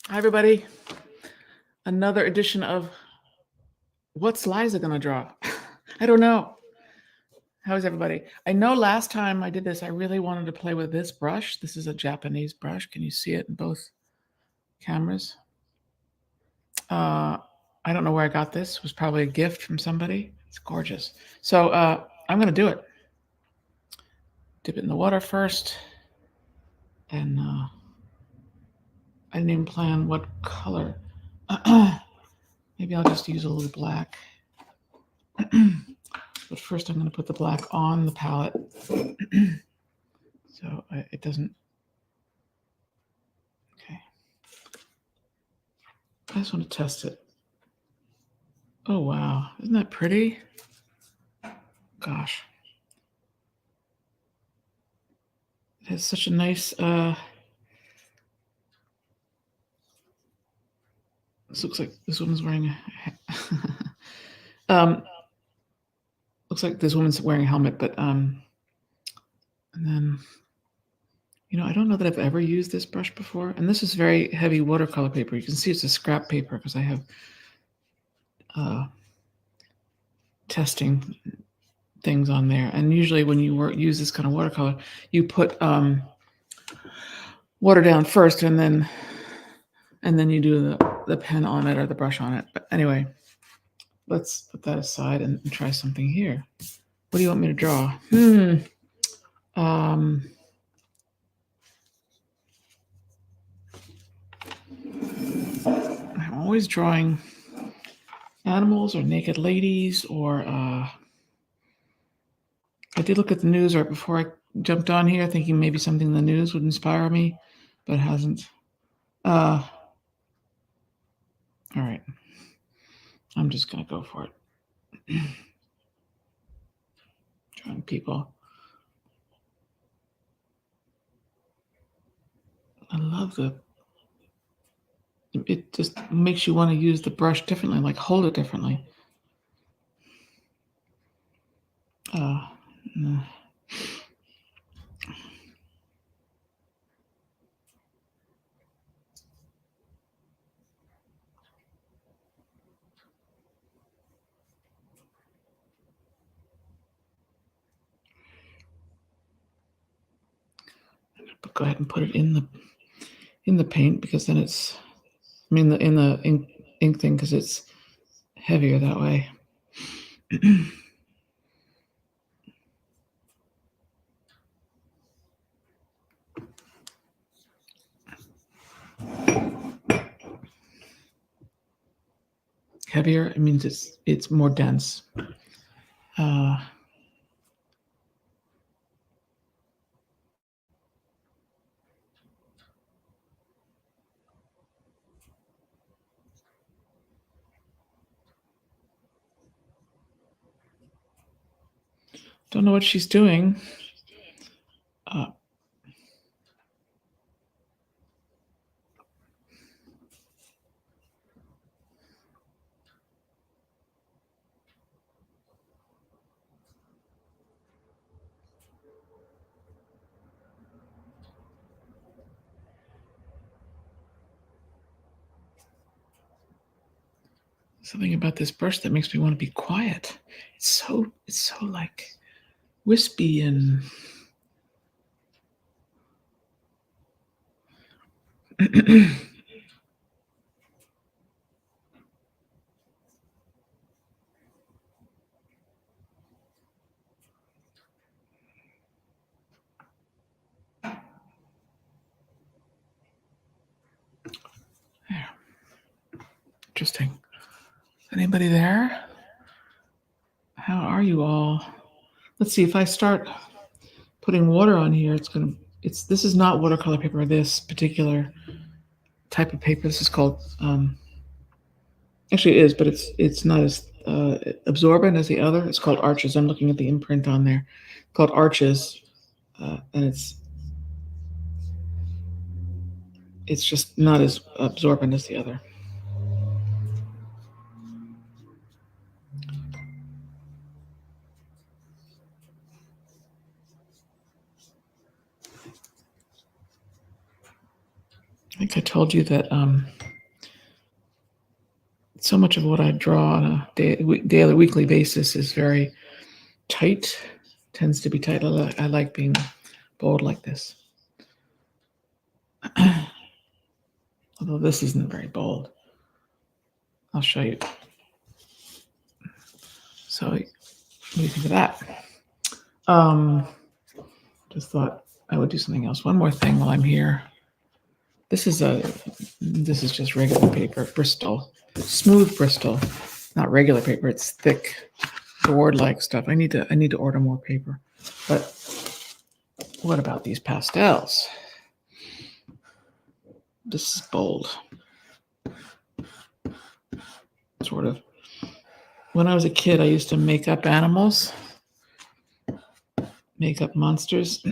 Hi, everybody. Another edition of What's Liza Gonna Draw? I don't know. How's everybody? I know last time I did this, I really wanted to play with this brush. This is a Japanese brush. Can you see it in both cameras? I don't know where I got this. It was probably a gift from somebody. It's gorgeous. So I'm going to do it. Dip it in the water first. And I didn't even plan what color. Maybe I'll just use a little black. But first I'm going to put the black on the palette. So it doesn't. Okay. I just want to test it. Oh, wow. Isn't that pretty? Gosh. It has such a nice, this looks like this woman's wearing a, looks like this woman's wearing a helmet, but, and then, I don't know that I've ever used this brush before. And this is very heavy watercolor paper. You can see it's a scrap paper because I have testing things on there. And usually when you use this kind of watercolor, you put water down first and then you do the pen on it or the brush on it. But anyway, let's put that aside and try something here. What do you want me to draw? I'm always drawing animals or naked ladies or I did look at the news right before I jumped on here thinking maybe something in the news would inspire me, but it hasn't. All right. I'm just going to go for it. Drawing people. I love it just makes you want to use the brush differently, like hold it differently. No. Go ahead and put it in the paint because then it's, in the ink thing because it's heavier that way. Heavier, it means it's more dense. Don't know what she's doing. Something about this brush that makes me want to be quiet. It's so like wispy and there. Interesting. Anybody there? How are you all? Let's see if I start putting water on here. This is not watercolor paper. This particular type of paper. This is called. Actually, it is, but it's not as absorbent as the other. It's called Arches. I'm looking at the imprint on there. It's called Arches, and it's just not as absorbent as the other. I think I told you that so much of what I draw on a daily, weekly basis is very tight, tends to be tight. I like being bold like this. Although this isn't very bold. I'll show you. So what do you think of that? Just thought I would do something else. One more thing while I'm here. This is just regular paper, Bristol, smooth Bristol, not regular paper. It's thick, board-like stuff. I need to order more paper. But what about these pastels? This is bold. Sort of. When I was a kid, I used to make up animals, make up monsters.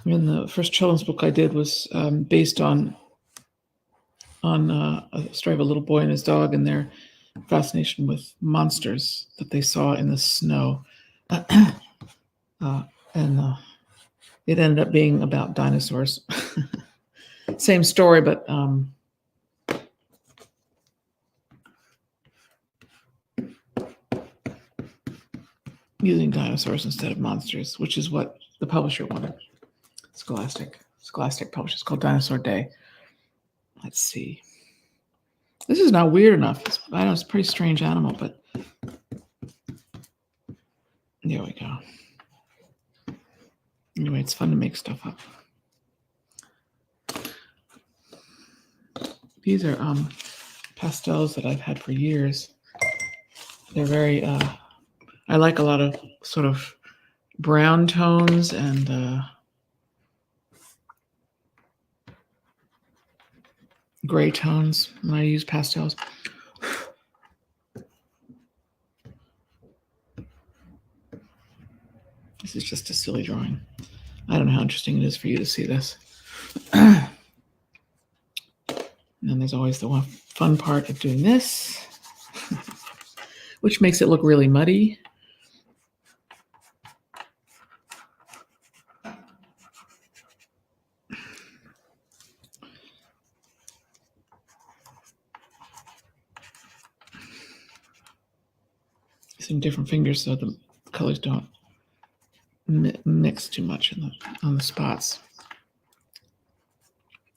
And the first children's book I did was based on a story of a little boy and his dog and their fascination with monsters that they saw in the snow. And it ended up being about dinosaurs. Same story, but using dinosaurs instead of monsters, which is what the publisher wanted. Scholastic publishes, called Dinosaur Day. Let's see. This is not weird enough. I know it's a pretty strange animal, but there we go. Anyway, it's fun to make stuff up. These are pastels that I've had for years. They're very, I like a lot of sort of brown tones and gray tones when I use pastels. This is just a silly drawing. I don't know how interesting it is for you to see this. And then there's always the one fun part of doing this, which makes it look really muddy. Using different fingers so the colors don't mix too much on the spots.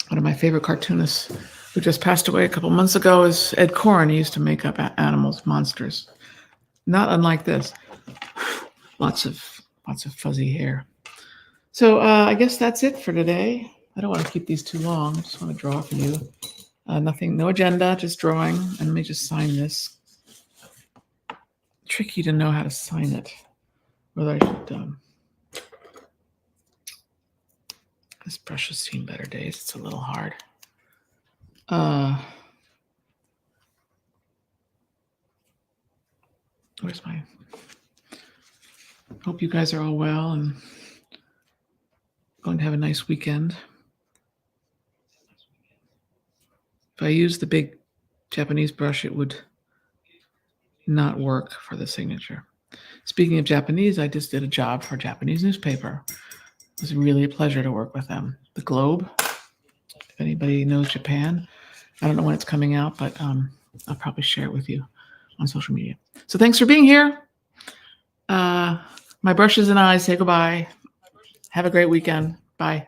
One of my favorite cartoonists who just passed away a couple months ago is Ed Koren. He used to make up animals, monsters, not unlike this. Lots of fuzzy hair. So I guess that's it for today. I don't want to keep these too long. I just want to draw for you. Nothing, no agenda, just drawing. And let me just sign this. Tricky to know how to sign it. Whether I should. This brush has seen better days. It's a little hard. Where's my? Hope you guys are all well and going to have a nice weekend. If I use the big Japanese brush, it would not work for the signature. Speaking of Japanese, I just did a job for a Japanese newspaper. It was really a pleasure to work with them. The Globe, if anybody knows Japan. I don't know when it's coming out, but I'll probably share it with you on social media. So thanks for being here. My brushes and I say goodbye. Have a great weekend. Bye.